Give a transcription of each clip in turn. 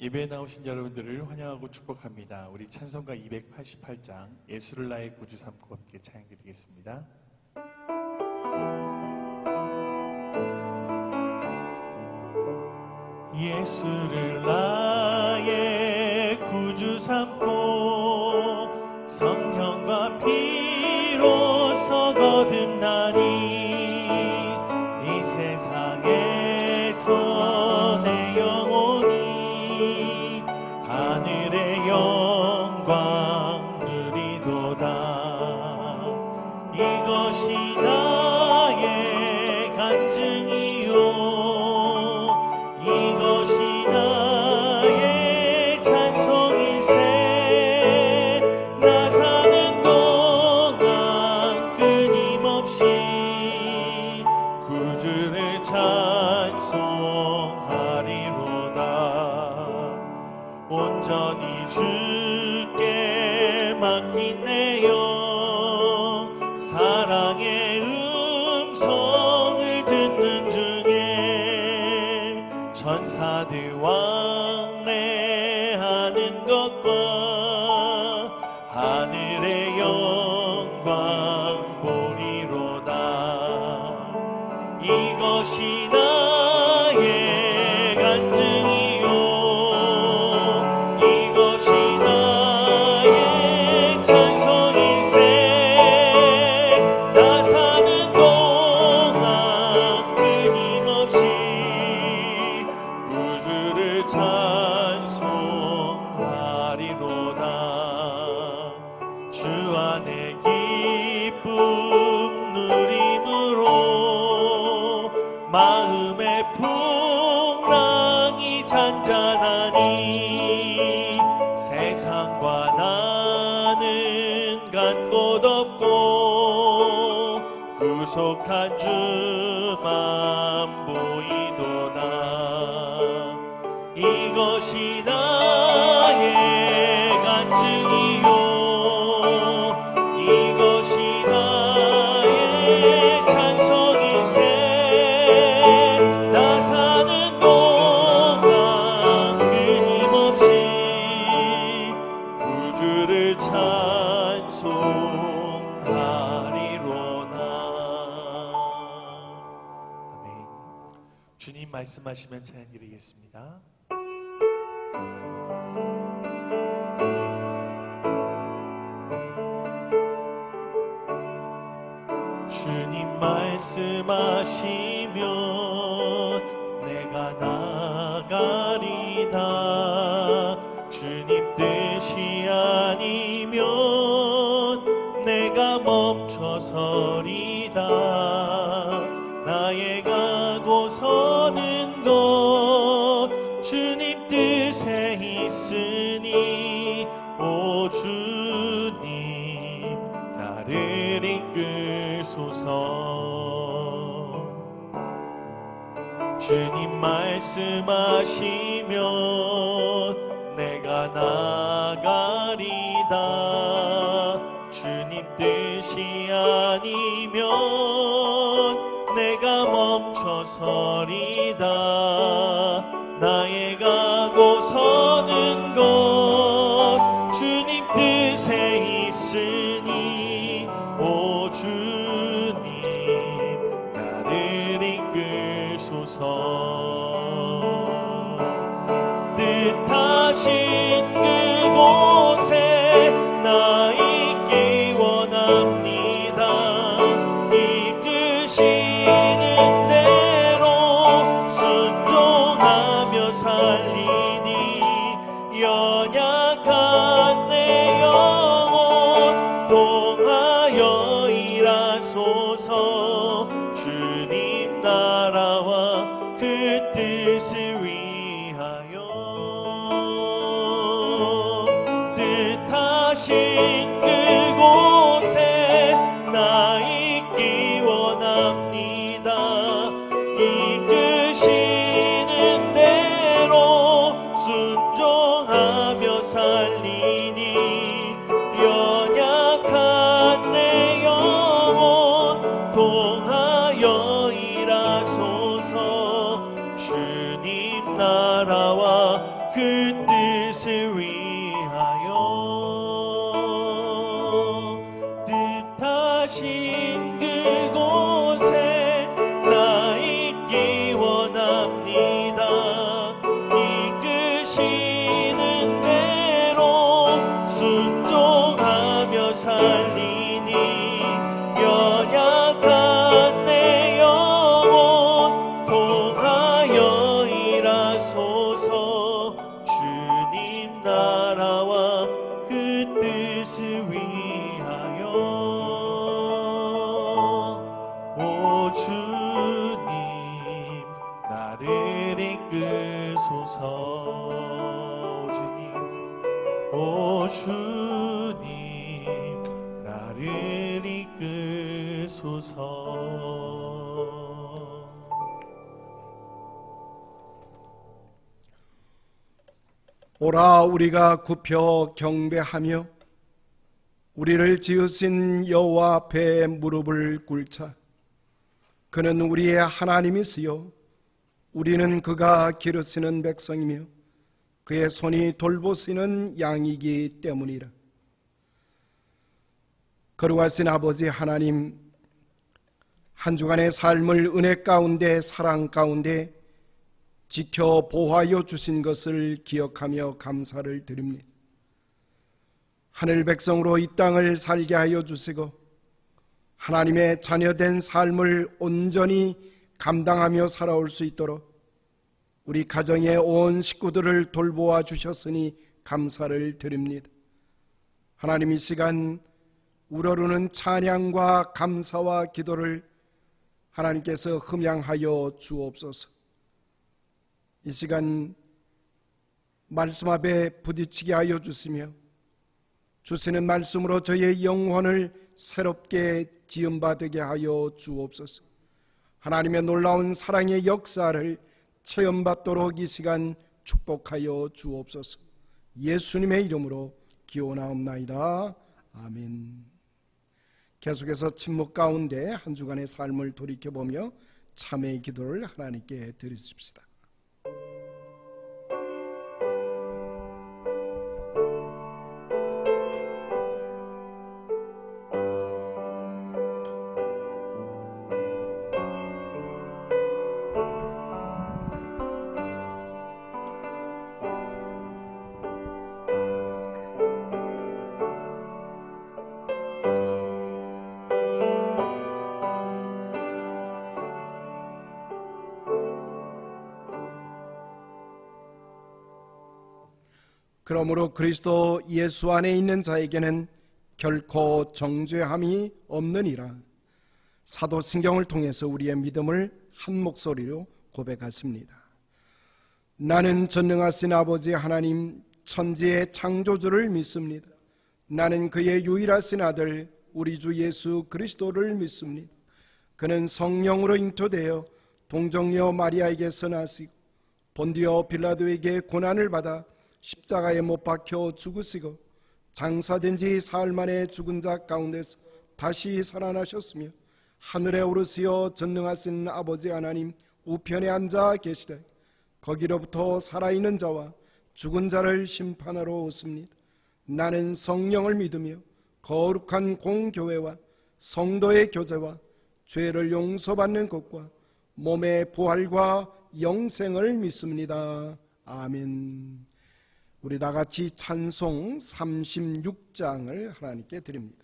예배에 나오신 여러분들을 환영하고 축복합니다. 우리 찬송가 288장 예수를 나의 구주 삼고 함께 찬양드리겠습니다. 예수를 나의 구주 삼고 성령과 피로서 거듭나니 이 세상에서 내 영혼이 하늘의 영광 누리도다. 이것이 나의 간증이요, 이것이 나의 찬송일세. 나 사는 동안 끊임없이 구주를 찬송하리로다. 온전히 주께 맡긴 내 영, 사랑의 음성을 듣는 중에 천사들 왕래하는 것과 하늘의 영광 보리로다. 이것이 나의 간증이요, 이것이 나의 찬송일세. 나 사는 동안 끊임없이 구주를 찬송하리로다. 주 안에 기쁨 누림으로 마음의 풍랑이 잔잔하니 세상과 나는 간 곳 없고 구속한 주만 보이도다. 이것이 나의 간증이요, 이것이 나의 찬송일세. 나 사는 동안 끊임없이 구주를 찬송하리로다. 아멘. 주님 말씀하시면 찬양드리겠습니다. 주님 말씀하시면 내가 나가리다. 주님 뜻이 아니면 내가 멈춰서리다. 나의 가고 서는 것 주님 뜻에 있으니 오 주님 나를 이끌소서. 주님 말씀하시면 내가 나가리다. 주님 뜻이 아니면 내가 멈춰서리다. 나의 가고 서는 것 주님 뜻에 있으니 오 주님 나를 이끌소서. 뜻하신 그곳에 나 있기 원합니다. 이끄시는 대로 순종하며 살리니 연약한 내 영혼 동하여 일하소서. 주님 나라와 그 뜻을 위하여 뜻하신 그곳에 나 있기 원합니다. 이끄시는 대로 순종하며 살리니 연약한 내 영혼 동하여 일하소서. 주님 나라와 그 뜻을 위하여 뜻하신 그곳에 나 있기 원합니다. 이끄시는 대로 순종하며 살리니 연약한 내 영혼 통하여 일하소서. 주님 나라와 그 뜻을 위하여 오 주님 나를 이끄소서. 오 주님 나를 이끄소서. 오라 우리가 굽혀 경배하며 우리를 지으신 여호와 앞에 무릎을 꿇자. 그는 우리의 하나님이시요 우리는 그가 기르시는 백성이며 그의 손이 돌보시는 양이기 때문이라. 거룩하신 아버지 하나님, 한 주간의 삶을 은혜 가운데 사랑 가운데 지켜 보호하여 주신 것을 기억하며 감사를 드립니다. 하늘 백성으로 이 땅을 살게 하여 주시고 하나님의 자녀된 삶을 온전히 감당하며 살아올 수 있도록 우리 가정의 온 식구들을 돌보아 주셨으니 감사를 드립니다. 하나님, 이 시간 우러르는 찬양과 감사와 기도를 하나님께서 흠양하여 주옵소서. 이 시간 말씀 앞에 부딪히게 하여 주시며 주시는 말씀으로 저의 영혼을 새롭게 지음받게 하여 주옵소서. 하나님의 놀라운 사랑의 역사를 체험받도록 이 시간 축복하여 주옵소서. 예수님의 이름으로 기원하옵나이다. 아멘. 계속해서 침묵 가운데 한 주간의 삶을 돌이켜보며 참회의 기도를 하나님께 드리십시다. 그러므로 그리스도 예수 안에 있는 자에게는 결코 정죄함이 없느니라. 사도신경을 통해서 우리의 믿음을 한 목소리로 고백했습니다. 나는 전능하신 아버지 하나님 천지의 창조주를 믿습니다. 나는 그의 유일하신 아들 우리 주 예수 그리스도를 믿습니다. 그는 성령으로 잉태되어 동정녀 마리아에게서 나시고 본디오 빌라도에게 고난을 받아 십자가에 못 박혀 죽으시고 장사된 지 사흘 만에 죽은 자 가운데서 다시 살아나셨으며 하늘에 오르시어 전능하신 아버지 하나님 우편에 앉아 계시되 거기로부터 살아있는 자와 죽은 자를 심판하러 오십니다. 나는 성령을 믿으며 거룩한 공교회와 성도의 교제와 죄를 용서받는 것과 몸의 부활과 영생을 믿습니다. 아멘. 우리 다같이 찬송 36장을 하나님께 드립니다.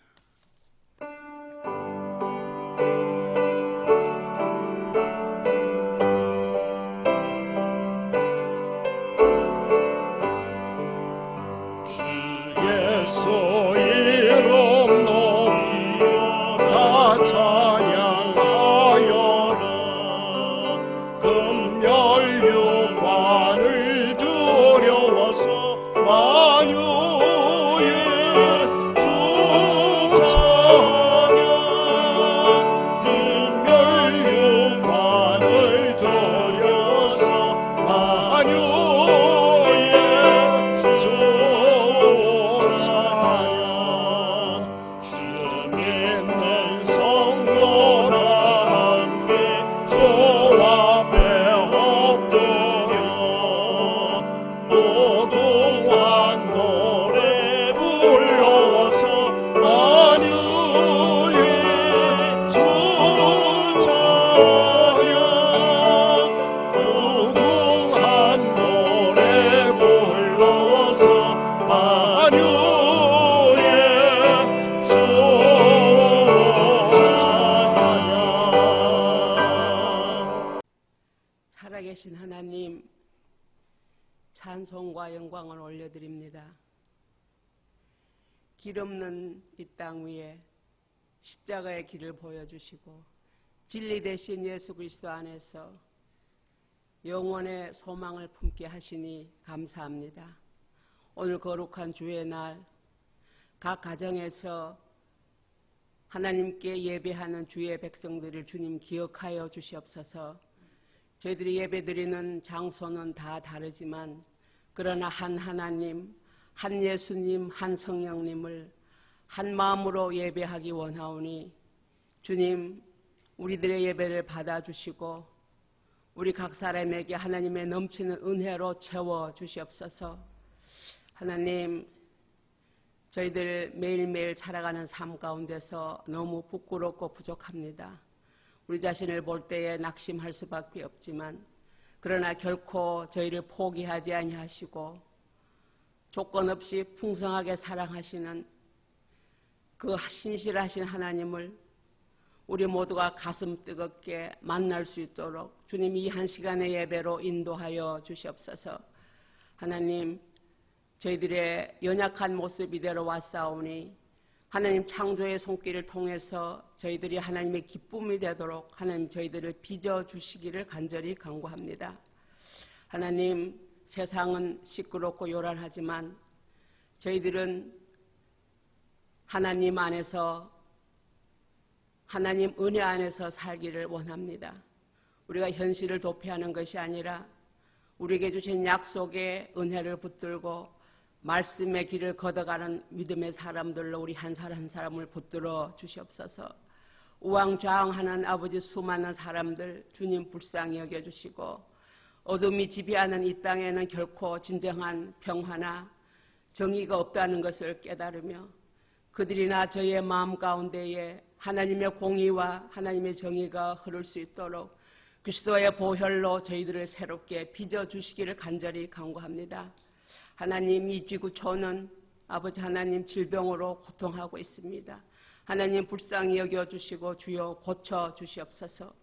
주 예수 이름 높이어 다 찬양하여라. 금멸류관을 두려워서 만유의 주 찬양. 금멸류관을 두려워서 만유의 주 찬양. 주 믿는 성도 다 함께 주 앞에 엎드려 살아계신 하나님, 찬송과 영광을 올려드립니다. 길 없는 이 땅 위에 십자가의 길을 보여주시고 진리 대신 예수 그리스도 안에서 영원의 소망을 품게 하시니 감사합니다. 오늘 거룩한 주의 날, 각 가정에서 하나님께 예배하는 주의 백성들을 주님 기억하여 주시옵소서. 저희들이 예배드리는 장소는 다 다르지만 그러나 한 하나님, 한 예수님, 한 성령님을 한 마음으로 예배하기 원하오니 주님, 우리들의 예배를 받아주시고 우리 각 사람에게 하나님의 넘치는 은혜로 채워주시옵소서. 하나님, 저희들 매일매일 살아가는 삶 가운데서 너무 부끄럽고 부족합니다. 우리 자신을 볼 때에 낙심할 수밖에 없지만 그러나 결코 저희를 포기하지 아니하시고 조건 없이 풍성하게 사랑하시는 그 신실하신 하나님을 우리 모두가 가슴 뜨겁게 만날 수 있도록 주님 이 한 시간의 예배로 인도하여 주시옵소서. 하나님, 저희들의 연약한 모습 이대로 왔사오니 하나님 창조의 손길을 통해서 저희들이 하나님의 기쁨이 되도록 하나님 저희들을 빚어주시기를 간절히 간구합니다. 하나님, 세상은 시끄럽고 요란하지만 저희들은 하나님 안에서 하나님 은혜 안에서 살기를 원합니다. 우리가 현실을 도피하는 것이 아니라 우리에게 주신 약속의 은혜를 붙들고 말씀의 길을 걷어가는 믿음의 사람들로 우리 한 사람 한 사람을 붙들어 주시옵소서. 우왕좌왕하는 아버지 수많은 사람들 주님 불쌍히 여겨주시고 어둠이 지배하는 이 땅에는 결코 진정한 평화나 정의가 없다는 것을 깨달으며 그들이나 저희의 마음 가운데에 하나님의 공의와 하나님의 정의가 흐를 수 있도록 그리스도의 보혈로 저희들을 새롭게 빚어주시기를 간절히 간구합니다. 하나님, 이 지구촌은 아버지 하나님 질병으로 고통하고 있습니다. 하나님 불쌍히 여겨주시고 주여 고쳐주시옵소서.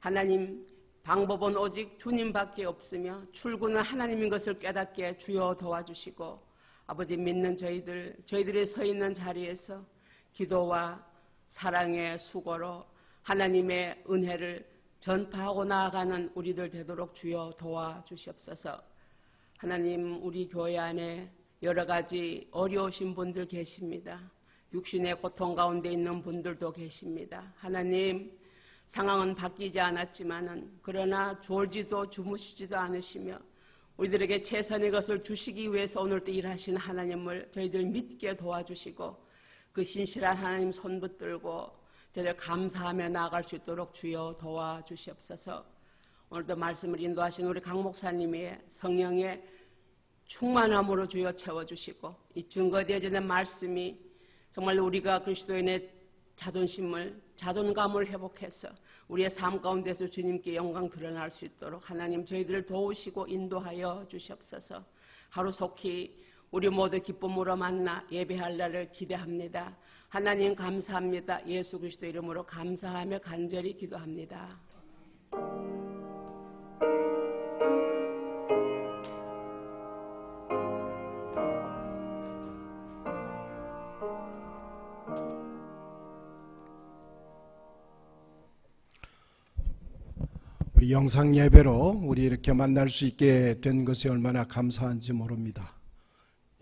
하나님, 방법은 오직 주님밖에 없으며 출구는 하나님인 것을 깨닫게 주여 도와주시고 아버지 믿는 저희들이 서 있는 자리에서 기도와 사랑의 수고로 하나님의 은혜를 전파하고 나아가는 우리들 되도록 주여 도와주시옵소서. 하나님, 우리 교회 안에 여러 가지 어려우신 분들 계십니다. 육신의 고통 가운데 있는 분들도 계십니다. 하나님, 상황은 바뀌지 않았지만은 그러나 졸지도 주무시지도 않으시며 우리들에게 최선의 것을 주시기 위해서 오늘도 일하신 하나님을 저희들 믿게 도와주시고 그 신실한 하나님 손 붙들고 저희들 감사하며 나아갈 수 있도록 주여 도와주시옵소서. 오늘도 말씀을 인도하신 우리 강 목사님의 성령의 충만함으로 주여 채워주시고 이 증거되어지는 말씀이 정말 우리가 그리스도인의 자존감을 회복해서 우리의 삶 가운데서 주님께 영광 드러날 수 있도록 하나님 저희들을 도우시고 인도하여 주시옵소서. 하루속히 우리 모두 기쁨으로 만나 예배할 날을 기대합니다. 하나님 감사합니다. 예수 그리스도 이름으로 감사하며 간절히 기도합니다. 우리 영상 예배로 우리 이렇게 만날 수 있게 된 것이 얼마나 감사한지 모릅니다.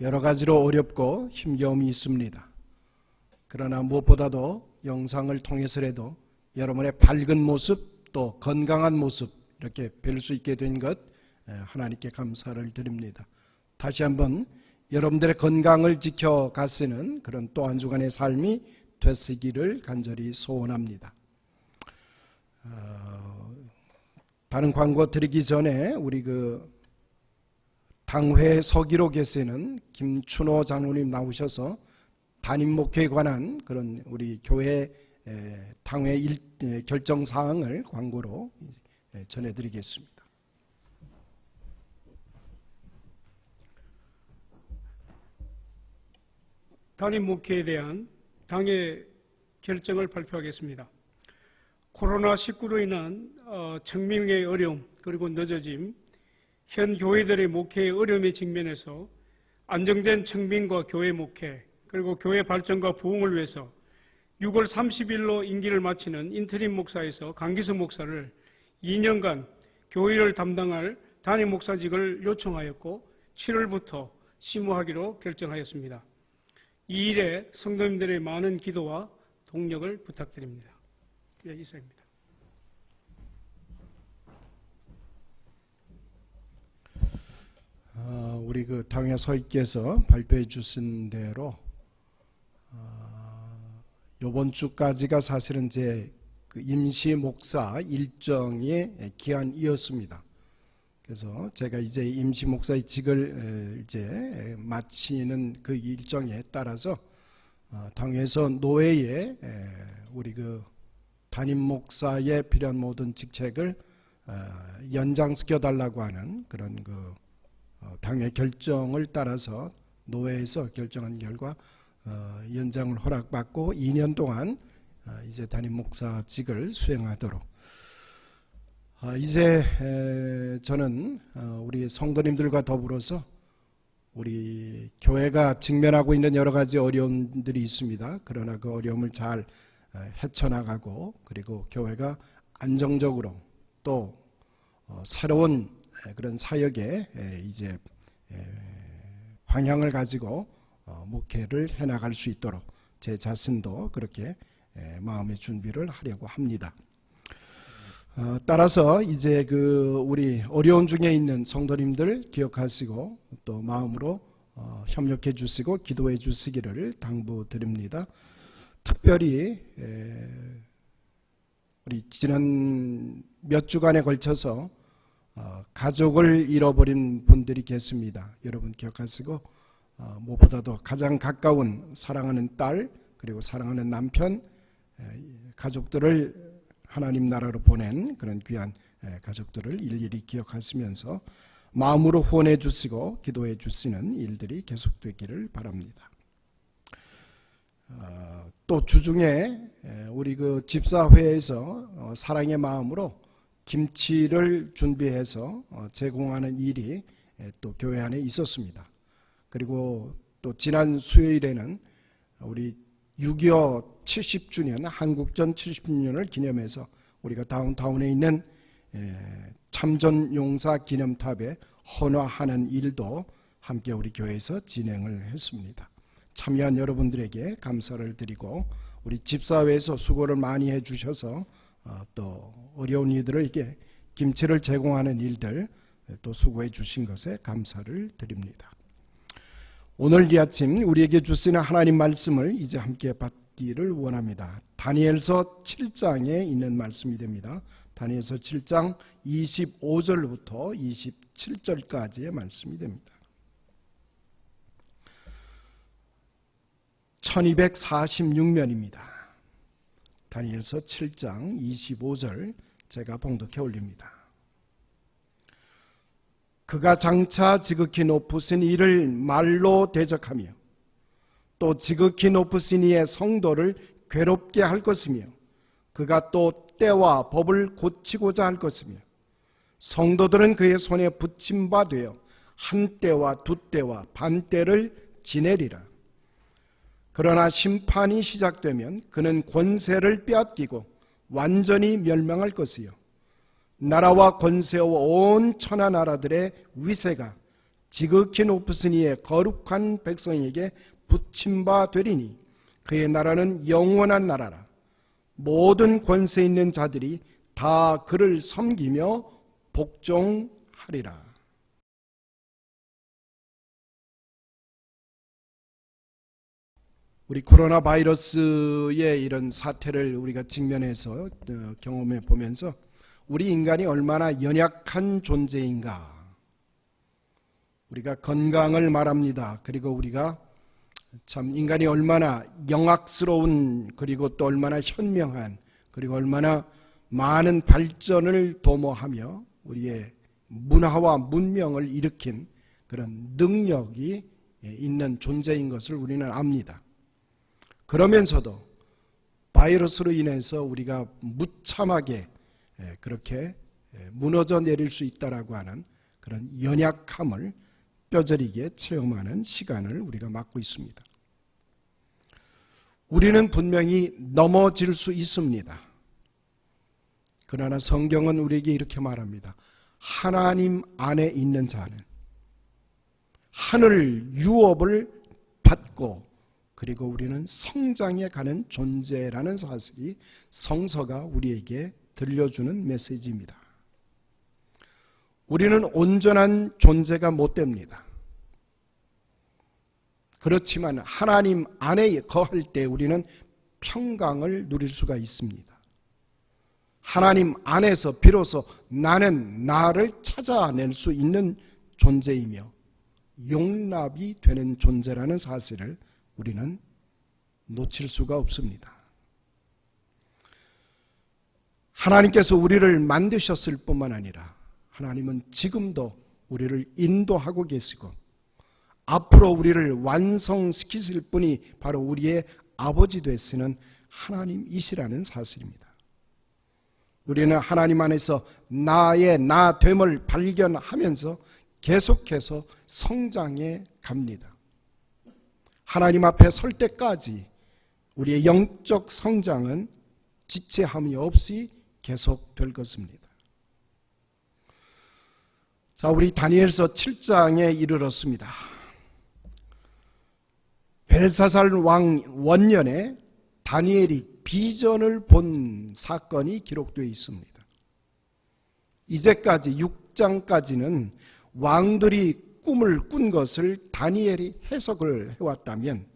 여러 가지로 어렵고 힘겨움이 있습니다. 그러나 무엇보다도 영상을 통해서라도 여러분의 밝은 모습 또 건강한 모습 이렇게 뵐 수 있게 된 것 하나님께 감사를 드립니다. 다시 한번 여러분들의 건강을 지켜가시는 그런 또 한 주간의 삶이 되시기를 간절히 소원합니다. 다른 광고 드리기 전에 우리 당회 서기로 계시는 김춘호 장로님 나오셔서 담임 목회에 관한 그런 우리 교회 당회 결정 사항을 광고로 전해드리겠습니다. 담임 목회에 대한 당의 결정을 발표하겠습니다. 코로나19로 인한 청명의 어려움 그리고 늦어짐, 현 교회들의 목회의 어려움에 직면해서 안정된 청빙과 교회 목회, 그리고 교회 발전과 부흥을 위해서 6월 30일로 임기를 마치는 인터림 목사에서 강기석 목사를 2년간 교회를 담당할 담임 목사직을 요청하였고 7월부터 심호하기로 결정하였습니다. 이 일에 성도님들의 많은 기도와 동력을 부탁드립니다. 이상입니다. 우리 그 당회 서익께서 발표해 주신 대로 이번 주까지가 사실은 제 그 임시 목사 일정의 기한이었습니다. 그래서 제가 이제 임시 목사의 직을 이제 마치는 그 일정에 따라서 당회에서 노회에 우리 그 담임 목사에 필요한 모든 직책을 연장시켜 달라고 하는 그런 그 당회 결정을 따라서 노회에서 결정한 결과 연장을 허락받고 2년 동안 이제 담임 목사직을 수행하도록 이제 저는 우리 성도님들과 더불어서 우리 교회가 직면하고 있는 여러 가지 어려움들이 있습니다. 그러나 그 어려움을 잘 헤쳐나가고 그리고 교회가 안정적으로 또 새로운 그런 사역에 이제 방향을 가지고 목회를 해나갈 수 있도록 제 자신도 그렇게 마음의 준비를 하려고 합니다. 따라서 이제 그 우리 어려움 중에 있는 성도님들 기억하시고 또 마음으로 협력해 주시고 기도해 주시기를 당부드립니다. 특별히 우리 지난 몇 주간에 걸쳐서 가족을 잃어버린 분들이 계십니다. 여러분 기억하시고 무엇보다도 가장 가까운 사랑하는 딸 그리고 사랑하는 남편 가족들을 하나님 나라로 보낸 그런 귀한 가족들을 일일이 기억하시면서 마음으로 후원해 주시고 기도해 주시는 일들이 계속되기를 바랍니다. 또 주중에 우리 그 집사회에서 사랑의 마음으로 김치를 준비해서 제공하는 일이 또 교회 안에 있었습니다. 그리고 또 지난 수요일에는 우리 6.25 70주년 한국전 70주년을 기념해서 우리가 다운타운에 있는 참전용사 기념탑에 헌화하는 일도 함께 우리 교회에서 진행을 했습니다. 참여한 여러분들에게 감사를 드리고 우리 집사회에서 수고를 많이 해주셔서 또 어려운 이들에게 김치를 제공하는 일들 또 수고해 주신 것에 감사를 드립니다. 오늘 이 아침 우리에게 주시는 하나님 말씀을 이제 함께 받기를 원합니다. 다니엘서 7장에 있는 말씀이 됩니다. 다니엘서 7장 25절부터 27절까지의 말씀이 됩니다. 1246면입니다. 다니엘서 7장 25절 제가 봉독해 올립니다. 그가 장차 지극히 높으신 이를 말로 대적하며 또 지극히 높으신 이의 성도를 괴롭게 할 것이며 그가 또 때와 법을 고치고자 할 것이며 성도들은 그의 손에 붙임 바 되어 한 때와 두 때와 반 때를 지내리라. 그러나 심판이 시작되면 그는 권세를 빼앗기고 완전히 멸망할 것이요 나라와 권세와 온 천하 나라들의 위세가 지극히 높으신 이의 거룩한 백성에게 붙임 바 되리니 그의 나라는 영원한 나라라. 모든 권세 있는 자들이 다 그를 섬기며 복종하리라. 우리 코로나 바이러스의 이런 사태를 우리가 직면해서 경험해 보면서 우리 인간이 얼마나 연약한 존재인가. 우리가 건강을 말합니다. 그리고 우리가 참 인간이 얼마나 영악스러운 그리고 또 얼마나 현명한 그리고 얼마나 많은 발전을 도모하며 우리의 문화와 문명을 일으킨 그런 능력이 있는 존재인 것을 우리는 압니다. 그러면서도 바이러스로 인해서 우리가 무참하게 그렇게 무너져 내릴 수 있다라고 하는 그런 연약함을 뼈저리게 체험하는 시간을 우리가 맞고 있습니다. 우리는 분명히 넘어질 수 있습니다. 그러나 성경은 우리에게 이렇게 말합니다. 하나님 안에 있는 자는 하늘 유업을 받고 그리고 우리는 성장해 가는 존재라는 사실이 성서가 우리에게 들려주는 메시지입니다. 우리는 온전한 존재가 못 됩니다. 그렇지만 하나님 안에 거할 때 우리는 평강을 누릴 수가 있습니다. 하나님 안에서 비로소 나는 나를 찾아낼 수 있는 존재이며 용납이 되는 존재라는 사실을 우리는 놓칠 수가 없습니다. 하나님께서 우리를 만드셨을 뿐만 아니라 하나님은 지금도 우리를 인도하고 계시고 앞으로 우리를 완성시키실 분이 바로 우리의 아버지 되시는 하나님이시라는 사실입니다. 우리는 하나님 안에서 나의 나됨을 발견하면서 계속해서 성장해 갑니다. 하나님 앞에 설 때까지 우리의 영적 성장은 지체함이 없이 계속될 것입니다. 자, 우리 다니엘서 7장에 이르렀습니다. 벨사살 왕 원년에 다니엘이 비전을 본 사건이 기록되어 있습니다. 이제까지 6장까지는 왕들이 꿈을 꾼 것을 다니엘이 해석을 해왔다면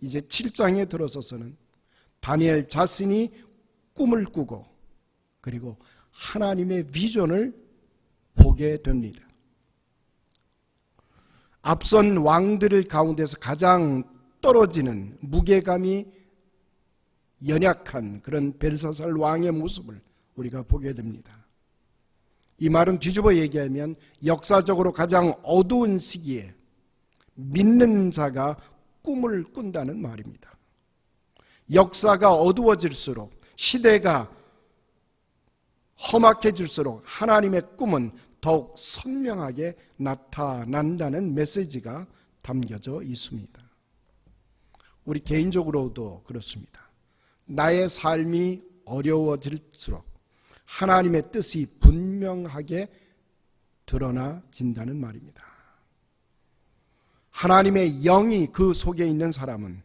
이제 7장에 들어서서는 다니엘 자신이 꿈을 꾸고 그리고 하나님의 비전을 보게 됩니다. 앞선 왕들 가운데서 가장 떨어지는 무게감이 연약한 그런 벨사살 왕의 모습을 우리가 보게 됩니다. 이 말은 뒤집어 얘기하면 역사적으로 가장 어두운 시기에 믿는 자가 꿈을 꾼다는 말입니다. 역사가 어두워질수록 시대가 험악해질수록 하나님의 꿈은 더욱 선명하게 나타난다는 메시지가 담겨져 있습니다. 우리 개인적으로도 그렇습니다. 나의 삶이 어려워질수록 하나님의 뜻이 분명하게 드러나진다는 말입니다. 하나님의 영이 그 속에 있는 사람은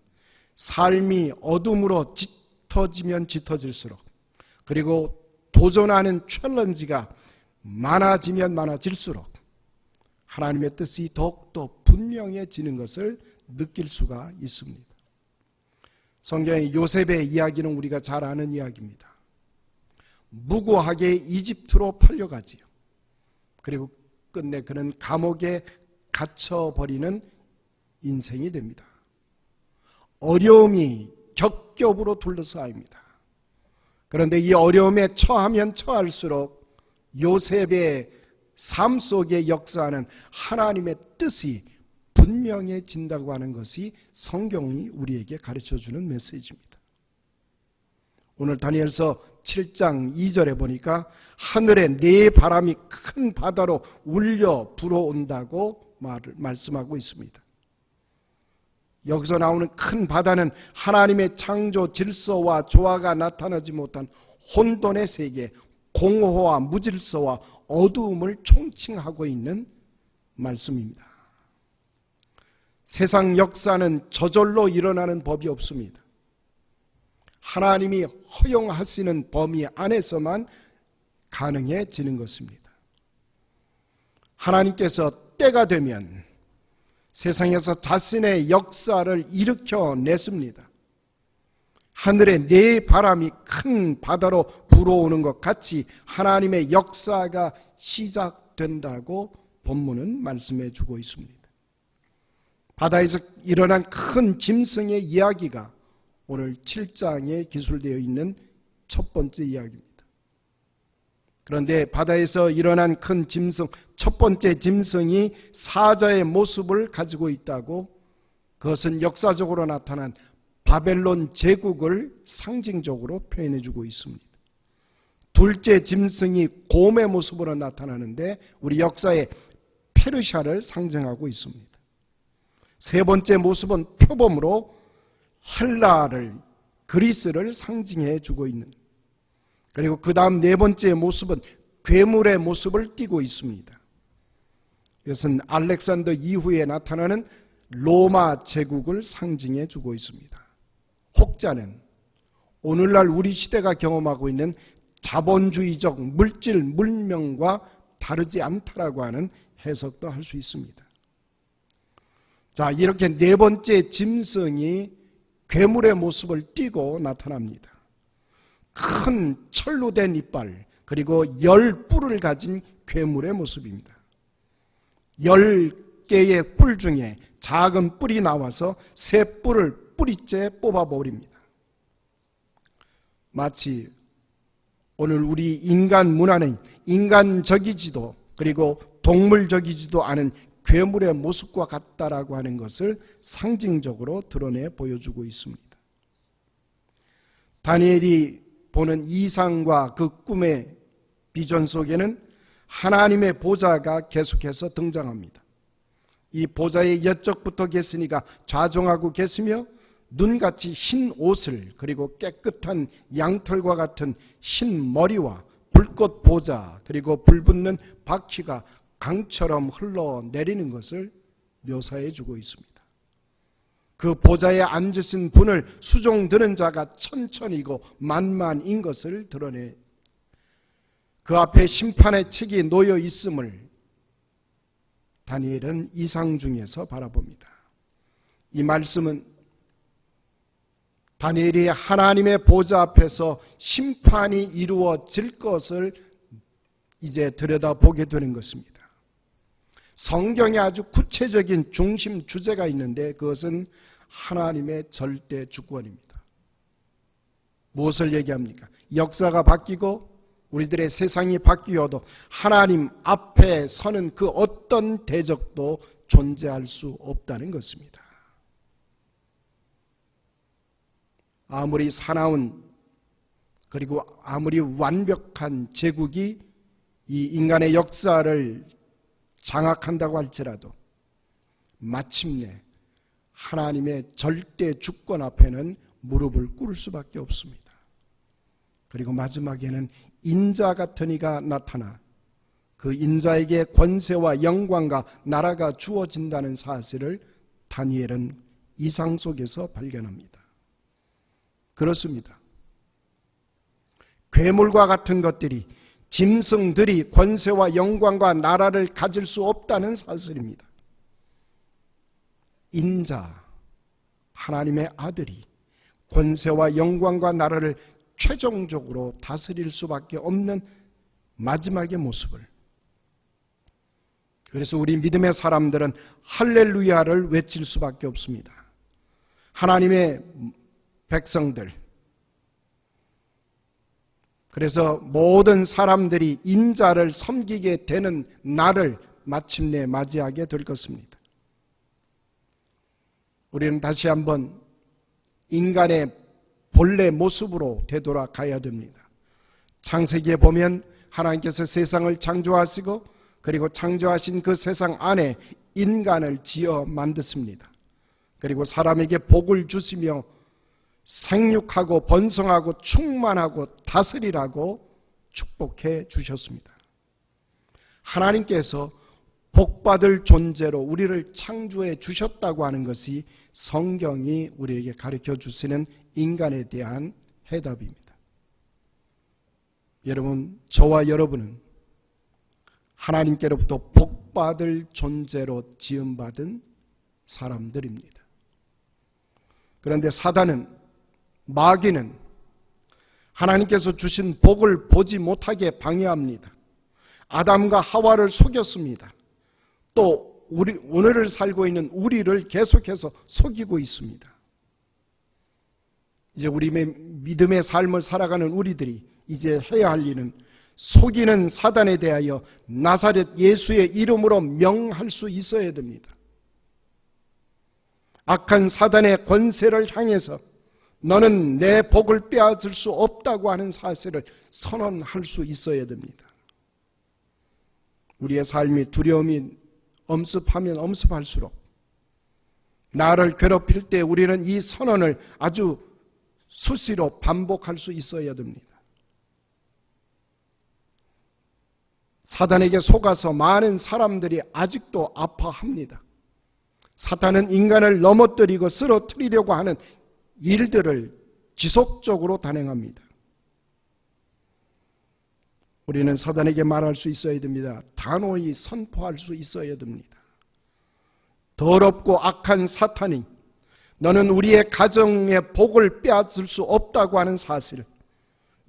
삶이 어둠으로 짙어지면 짙어질수록 그리고 도전하는 챌린지가 많아지면 많아질수록 하나님의 뜻이 더욱더 분명해지는 것을 느낄 수가 있습니다. 성경의 요셉의 이야기는 우리가 잘 아는 이야기입니다. 무고하게 이집트로 팔려가지요. 그리고 끝내 그는 감옥에 갇혀버리는 인생이 됩니다. 어려움이 겹겹으로 둘러싸입니다. 그런데 이 어려움에 처하면 처할수록 요셉의 삶 속의 역사는 하나님의 뜻이 분명해진다고 하는 것이 성경이 우리에게 가르쳐주는 메시지입니다. 오늘 다니엘서 7장 2절에 보니까 하늘에 네 바람이 큰 바다로 울려 불어온다고 말씀하고 있습니다. 여기서 나오는 큰 바다는 하나님의 창조 질서와 조화가 나타나지 못한 혼돈의 세계, 공허와 무질서와 어두움을 총칭하고 있는 말씀입니다. 세상 역사는 저절로 일어나는 법이 없습니다. 하나님이 허용하시는 범위 안에서만 가능해지는 것입니다. 하나님께서 때가 되면 세상에서 자신의 역사를 일으켜냈습니다. 하늘에 네 바람이 큰 바다로 불어오는 것 같이 하나님의 역사가 시작된다고 본문은 말씀해 주고 있습니다. 바다에서 일어난 큰 짐승의 이야기가 오늘 7장에 기술되어 있는 첫 번째 이야기입니다. 그런데 바다에서 일어난 큰 짐승, 첫 번째 짐승이 사자의 모습을 가지고 있다고, 그것은 역사적으로 나타난 바벨론 제국을 상징적으로 표현해 주고 있습니다. 둘째 짐승이 곰의 모습으로 나타나는데 우리 역사에 페르시아를 상징하고 있습니다. 세 번째 모습은 표범으로 헬라를, 그리스를 상징해 주고 있는, 그리고 그 다음 네 번째 모습은 괴물의 모습을 띠고 있습니다. 이것은 알렉산더 이후에 나타나는 로마 제국을 상징해 주고 있습니다. 혹자는 오늘날 우리 시대가 경험하고 있는 자본주의적 물질 문명과 다르지 않다라고 하는 해석도 할 수 있습니다. 자, 이렇게 네 번째 짐승이 괴물의 모습을 띠고 나타납니다. 큰 철로 된 이빨, 그리고 10뿔을 가진 괴물의 모습입니다. 10개의 뿔 중에 작은 뿔이 나와서 세 뿔을 뿌리째 뽑아버립니다. 마치 오늘 우리 인간 문화는 인간적이지도 그리고 동물적이지도 않은 괴물의 모습과 같다라고 하는 것을 상징적으로 드러내 보여주고 있습니다. 다니엘이 보는 이상과 그 꿈의 비전 속에는 하나님의 보좌가 계속해서 등장합니다. 이 보좌의 옆쪽부터 계시니가 좌정하고 계시며 눈같이 흰 옷을, 그리고 깨끗한 양털과 같은 흰 머리와 불꽃 보좌, 그리고 불붙는 바퀴가 강처럼 흘러내리는 것을 묘사해 주고 있습니다. 그 보좌에 앉으신 분을 수종드는 자가 천천히고 만만인 것을 드러내, 그 앞에 심판의 책이 놓여 있음을 다니엘은 이상 중에서 바라봅니다. 이 말씀은 다니엘이 하나님의 보좌 앞에서 심판이 이루어질 것을 이제 들여다보게 되는 것입니다. 성경에 아주 구체적인 중심 주제가 있는데 그것은 하나님의 절대 주권입니다. 무엇을 얘기합니까? 역사가 바뀌고 우리들의 세상이 바뀌어도 하나님 앞에 서는 그 어떤 대적도 존재할 수 없다는 것입니다. 아무리 사나운, 그리고 아무리 완벽한 제국이 이 인간의 역사를 장악한다고 할지라도 마침내 하나님의 절대 주권 앞에는 무릎을 꿇을 수밖에 없습니다. 그리고 마지막에는 인자 같은 이가 나타나 그 인자에게 권세와 영광과 나라가 주어진다는 사실을 다니엘은 이상 속에서 발견합니다. 그렇습니다. 괴물과 같은 것들이, 짐승들이 권세와 영광과 나라를 가질 수 없다는 사실입니다. 인자, 하나님의 아들이 권세와 영광과 나라를 최종적으로 다스릴 수밖에 없는 마지막의 모습을, 그래서 우리 믿음의 사람들은 할렐루야를 외칠 수밖에 없습니다. 하나님의 백성들, 그래서 모든 사람들이 인자를 섬기게 되는 날을 마침내 맞이하게 될 것입니다. 우리는 다시 한번 인간의 본래 모습으로 되돌아가야 됩니다. 창세기에 보면 하나님께서 세상을 창조하시고 그리고 창조하신 그 세상 안에 인간을 지어 만드십니다. 그리고 사람에게 복을 주시며 생육하고 번성하고 충만하고 다스리라고 축복해 주셨습니다. 하나님께서 복받을 존재로 우리를 창조해 주셨다고 하는 것이 성경이 우리에게 가르쳐 주시는 인간에 대한 해답입니다. 여러분, 저와 여러분은 하나님께로부터 복받을 존재로 지음받은 사람들입니다. 그런데 사단은, 마귀는 하나님께서 주신 복을 보지 못하게 방해합니다. 아담과 하와를 속였습니다. 또 오늘을 살고 있는 우리를 계속해서 속이고 있습니다. 이제 우리 믿음의 삶을 살아가는 우리들이 이제 해야 할 일은 속이는 사단에 대하여 나사렛 예수의 이름으로 명할 수 있어야 됩니다. 악한 사단의 권세를 향해서 너는 내 복을 빼앗을 수 없다고 하는 사실을 선언할 수 있어야 됩니다. 우리의 삶이 두려움이 엄습하면 엄습할수록 나를 괴롭힐 때 우리는 이 선언을 아주 수시로 반복할 수 있어야 됩니다. 사단에게 속아서 많은 사람들이 아직도 아파합니다. 사탄은 인간을 넘어뜨리고 쓰러뜨리려고 하는 일들을 지속적으로 단행합니다. 우리는 사단에게 말할 수 있어야 됩니다. 단호히 선포할 수 있어야 됩니다. 더럽고 악한 사탄이 너는 우리의 가정의 복을 빼앗을 수 없다고 하는 사실,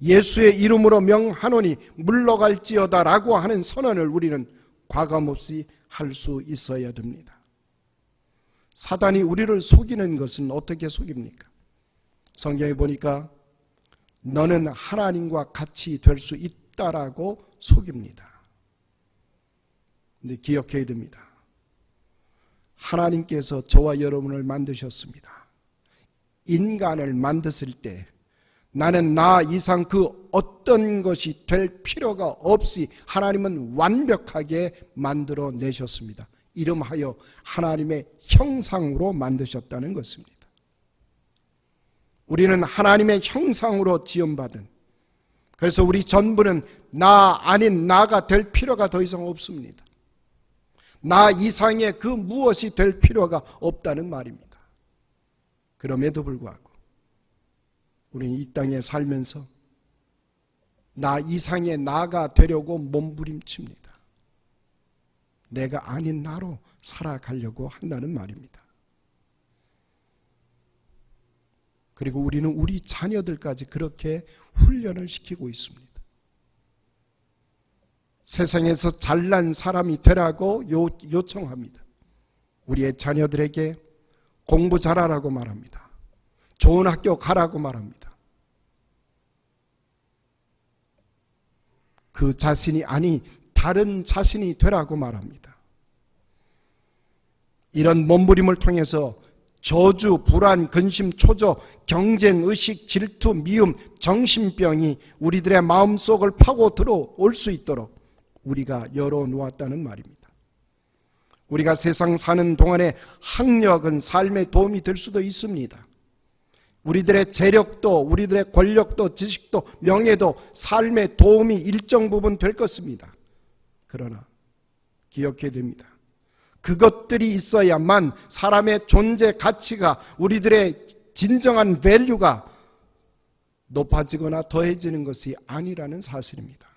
예수의 이름으로 명하노니 물러갈지어다 라고 하는 선언을 우리는 과감없이 할 수 있어야 됩니다. 사단이 우리를 속이는 것은 어떻게 속입니까? 성경에 보니까 너는 하나님과 같이 될 수 있다라고 속입니다. 근데 기억해야 됩니다. 하나님께서 저와 여러분을 만드셨습니다. 인간을 만드실 때 나는 나 이상 그 어떤 것이 될 필요가 없이 하나님은 완벽하게 만들어 내셨습니다. 이름하여 하나님의 형상으로 만드셨다는 것입니다. 우리는 하나님의 형상으로 지음받은, 그래서 우리 전부는 나 아닌 나가 될 필요가 더 이상 없습니다. 나 이상의 그 무엇이 될 필요가 없다는 말입니다. 그럼에도 불구하고 우리는 이 땅에 살면서 나 이상의 나가 되려고 몸부림칩니다. 내가 아닌 나로 살아가려고 한다는 말입니다. 그리고 우리는 우리 자녀들까지 그렇게 훈련을 시키고 있습니다. 세상에서 잘난 사람이 되라고 요청합니다. 우리의 자녀들에게 공부 잘하라고 말합니다. 좋은 학교 가라고 말합니다. 그 자신이 아니 다른 자신이 되라고 말합니다. 이런 몸부림을 통해서 저주, 불안, 근심, 초조, 경쟁, 의식, 질투, 미움, 정신병이 우리들의 마음속을 파고 들어올 수 있도록 우리가 열어놓았다는 말입니다. 우리가 세상 사는 동안에 학력은 삶에 도움이 될 수도 있습니다. 우리들의 재력도, 우리들의 권력도, 지식도, 명예도 삶에 도움이 일정 부분 될 것입니다. 그러나 기억해야 됩니다. 그것들이 있어야만 사람의 존재 가치가, 우리들의 진정한 밸류가 높아지거나 더해지는 것이 아니라는 사실입니다.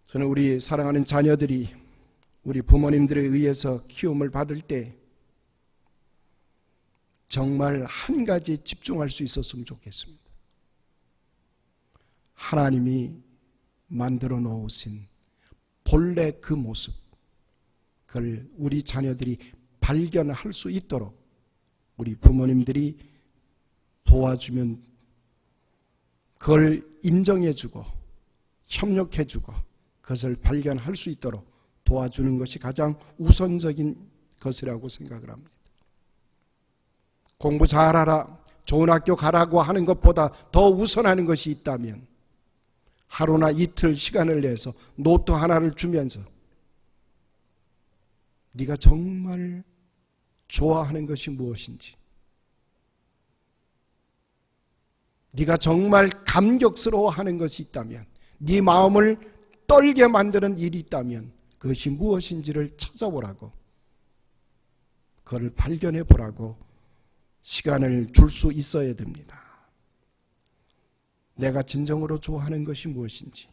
저는 우리 사랑하는 자녀들이 우리 부모님들에 의해서 키움을 받을 때 정말 한 가지에 집중할 수 있었으면 좋겠습니다. 하나님이 만들어 놓으신 본래 그 모습, 그걸 우리 자녀들이 발견할 수 있도록 우리 부모님들이 도와주면 그걸 인정해주고 협력해주고 그것을 발견할 수 있도록 도와주는 것이 가장 우선적인 것이라고 생각을 합니다. 공부 잘하라, 좋은 학교 가라고 하는 것보다 더 우선하는 것이 있다면 하루나 이틀 시간을 내서 노트 하나를 주면서 네가 정말 좋아하는 것이 무엇인지, 네가 정말 감격스러워하는 것이 있다면, 네 마음을 떨게 만드는 일이 있다면 그것이 무엇인지를 찾아보라고, 그걸 발견해 보라고 시간을 줄 수 있어야 됩니다. 내가 진정으로 좋아하는 것이 무엇인지,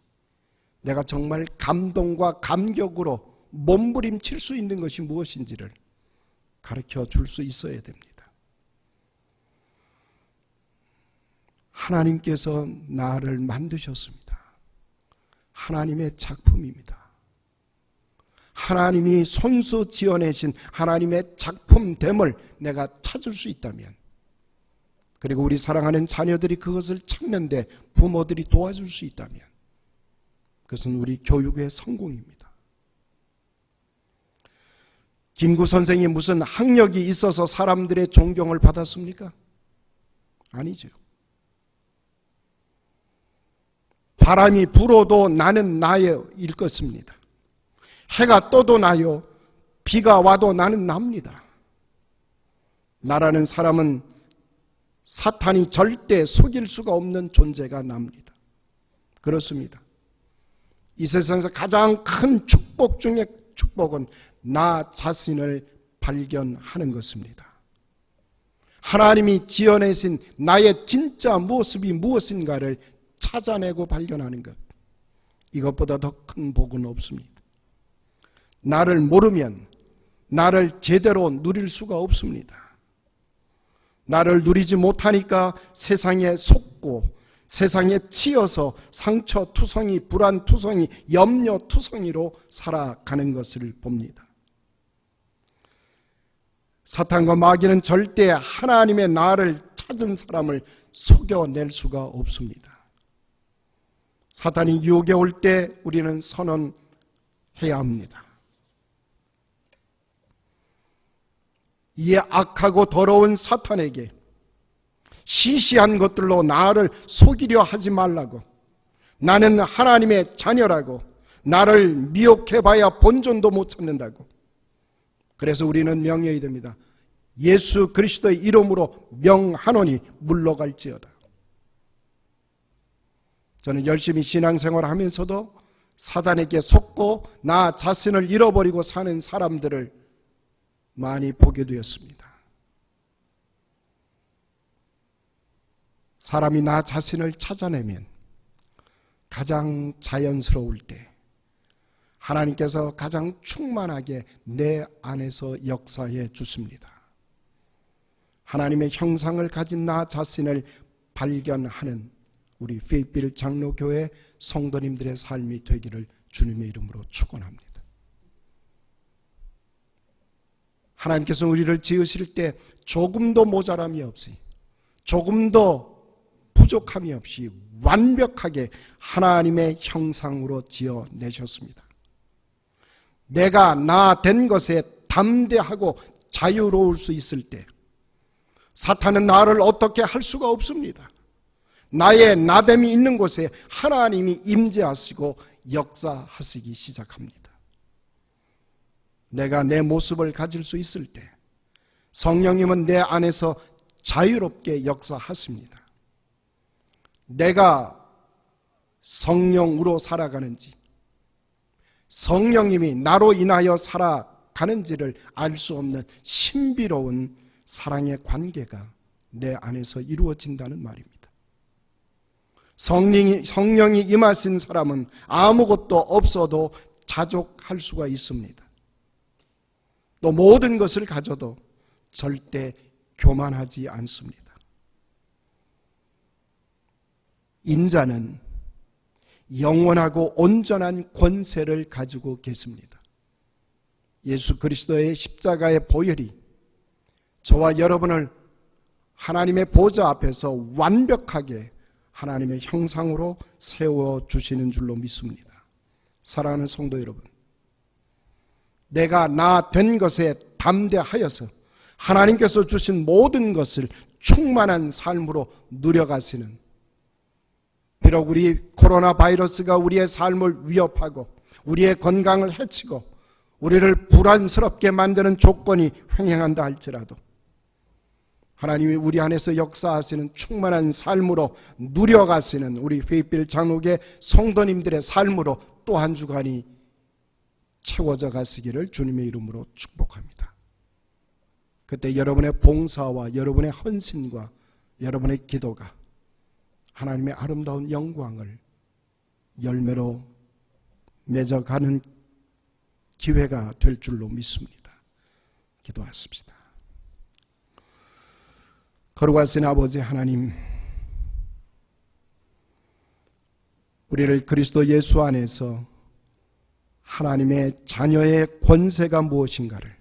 내가 정말 감동과 감격으로 몸부림칠 수 있는 것이 무엇인지를 가르쳐 줄 수 있어야 됩니다. 하나님께서 나를 만드셨습니다. 하나님의 작품입니다. 하나님이 손수 지어내신 하나님의 작품됨을 내가 찾을 수 있다면, 그리고 우리 사랑하는 자녀들이 그것을 찾는데 부모들이 도와줄 수 있다면 그것은 우리 교육의 성공입니다. 김구 선생이 무슨 학력이 있어서 사람들의 존경을 받았습니까? 아니죠. 바람이 불어도 나는 나일 것입니다. 해가 떠도 나요, 비가 와도 나는 납니다. 나라는 사람은 사탄이 절대 속일 수가 없는 존재가 납니다. 그렇습니다. 이 세상에서 가장 큰 축복 중에 축복은 나 자신을 발견하는 것입니다. 하나님이 지어내신 나의 진짜 모습이 무엇인가를 찾아내고 발견하는 것, 이것보다 더 큰 복은 없습니다. 나를 모르면 나를 제대로 누릴 수가 없습니다. 나를 누리지 못하니까 세상에 속고 세상에 치여서 상처투성이, 불안투성이, 염려투성이로 살아가는 것을 봅니다. 사탄과 마귀는 절대 하나님의 나를 찾은 사람을 속여낼 수가 없습니다. 사탄이 유혹에 올 때 우리는 선언해야 합니다. 이 악하고 더러운 사탄에게 시시한 것들로 나를 속이려 하지 말라고, 나는 하나님의 자녀라고, 나를 미혹해봐야 본전도 못 찾는다고. 그래서 우리는 명해야 됩니다. 예수 그리스도의 이름으로 명하노니 물러갈지어다. 저는 열심히 신앙생활을 하면서도 사단에게 속고 나 자신을 잃어버리고 사는 사람들을 많이 보게 되었습니다. 사람이 나 자신을 찾아내면 가장 자연스러울 때 하나님께서 가장 충만하게 내 안에서 역사해 주십니다. 하나님의 형상을 가진 나 자신을 발견하는 우리 페이필 장로교회 성도님들의 삶이 되기를 주님의 이름으로 축원합니다. 하나님께서 우리를 지으실 때 조금도 모자람이 없이, 조금도 부족함이 없이 완벽하게 하나님의 형상으로 지어내셨습니다. 내가 나 된 것에 담대하고 자유로울 수 있을 때 사탄은 나를 어떻게 할 수가 없습니다. 나의 나됨이 있는 곳에 하나님이 임재하시고 역사하시기 시작합니다. 내가 내 모습을 가질 수 있을 때 성령님은 내 안에서 자유롭게 역사하십니다. 내가 성령으로 살아가는지, 성령님이 나로 인하여 살아가는지를 알 수 없는 신비로운 사랑의 관계가 내 안에서 이루어진다는 말입니다. 성령이 임하신 사람은 아무것도 없어도 자족할 수가 있습니다. 또 모든 것을 가져도 절대 교만하지 않습니다. 인자는 영원하고 온전한 권세를 가지고 계십니다. 예수 그리스도의 십자가의 보혈이 저와 여러분을 하나님의 보좌 앞에서 완벽하게 하나님의 형상으로 세워주시는 줄로 믿습니다. 사랑하는 성도 여러분, 내가 나 된 것에 담대하여서 하나님께서 주신 모든 것을 충만한 삶으로 누려가시는, 비록 우리 코로나 바이러스가 우리의 삶을 위협하고 우리의 건강을 해치고 우리를 불안스럽게 만드는 조건이 횡행한다 할지라도 하나님이 우리 안에서 역사하시는 충만한 삶으로 누려가시는 우리 페이필 장로교 성도님들의 삶으로 또 한 주간이 채워져 가시기를 주님의 이름으로 축복합니다. 그때 여러분의 봉사와 여러분의 헌신과 여러분의 기도가 하나님의 아름다운 영광을 열매로 맺어가는 기회가 될 줄로 믿습니다. 기도하십시다. 거룩하신 아버지 하나님, 우리를 그리스도 예수 안에서 하나님의 자녀의 권세가 무엇인가를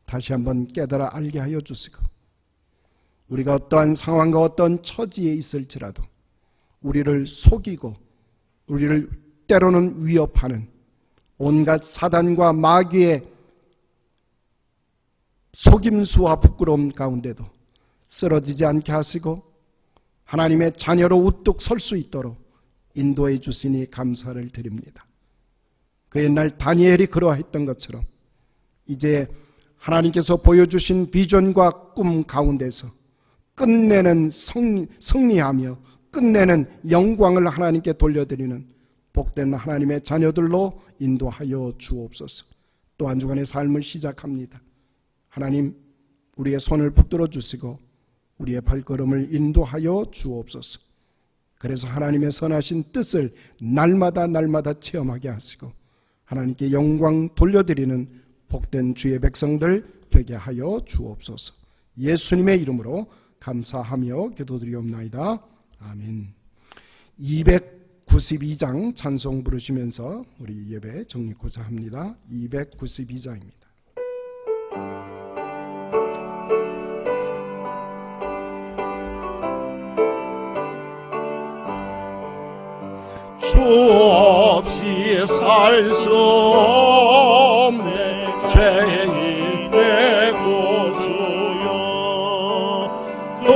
다시 한번 깨달아 알게 하여 주시고, 우리가 어떠한 상황과 어떤 처지에 있을지라도 우리를 속이고 우리를 때로는 위협하는 온갖 사단과 마귀의 속임수와 부끄러움 가운데도 쓰러지지 않게 하시고 하나님의 자녀로 우뚝 설 수 있도록 인도해 주시니 감사를 드립니다. 그 옛날 다니엘이 그러했던 것처럼 이제 하나님께서 보여주신 비전과 꿈 가운데서 끝내는 승리하며 끝내는 영광을 하나님께 돌려드리는 복된 하나님의 자녀들로 인도하여 주옵소서. 또 한 주간의 삶을 시작합니다. 하나님, 우리의 손을 붙들어 주시고 우리의 발걸음을 인도하여 주옵소서. 그래서 하나님의 선하신 뜻을 날마다 체험하게 하시고 하나님께 영광 돌려드리는 복된 주의 백성들 되게 하여 주옵소서. 예수님의 이름으로 감사하며 기도드리옵나이다. 아멘. 292장 찬송 부르시면서 우리 예배 정리코자 합니다. 292장입니다. 주 없이 살 수 없네 죄인의 구주여 그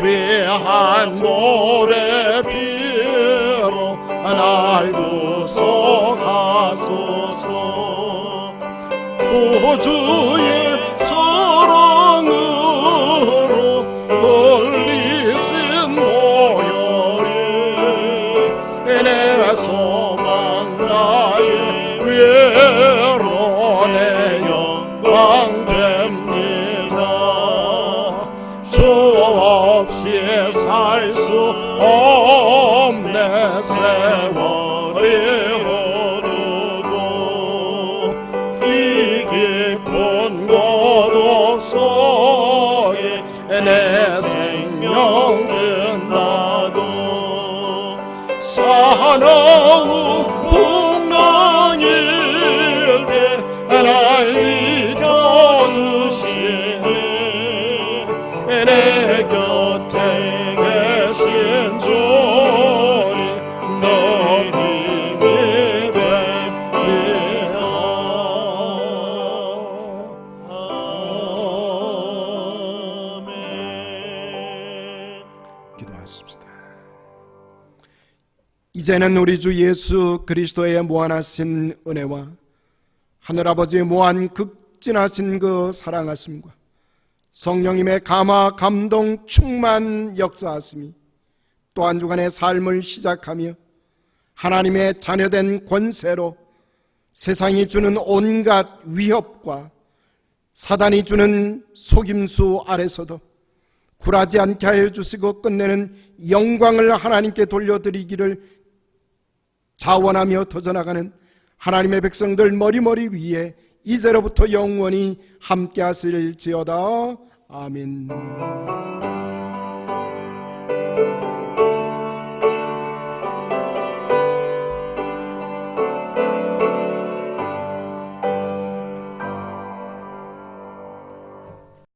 귀한 노래 비로 날 구속하소서 구주의 사랑으로 흘리신 보혈이 내 소망 나의 위로 내 영광 됩니다. 주 없이 살 수 없네 세월이 흐르고 이 깊은 고독 속에 내 생명 끝나도 사나운 풍랑일 때 날 지켜주시니 내 곁에 계신 주님 너 힘이 됩니다. 아멘. 기도하십시다. 이제는 우리 주 예수 그리스도의 무한하신 은혜와 하늘아버지의 무한 극진하신 그 사랑하심과 성령님의 감화 감동 충만 역사하심이 또 한 주간의 삶을 시작하며 하나님의 자녀된 권세로 세상이 주는 온갖 위협과 사단이 주는 속임수 아래서도 굴하지 않게 하여 주시고 끝내는 영광을 하나님께 돌려드리기를 자원하며 터져나가는 하나님의 백성들 머리머리 위에 이제로부터 영원히 함께 하실지어다. 아멘.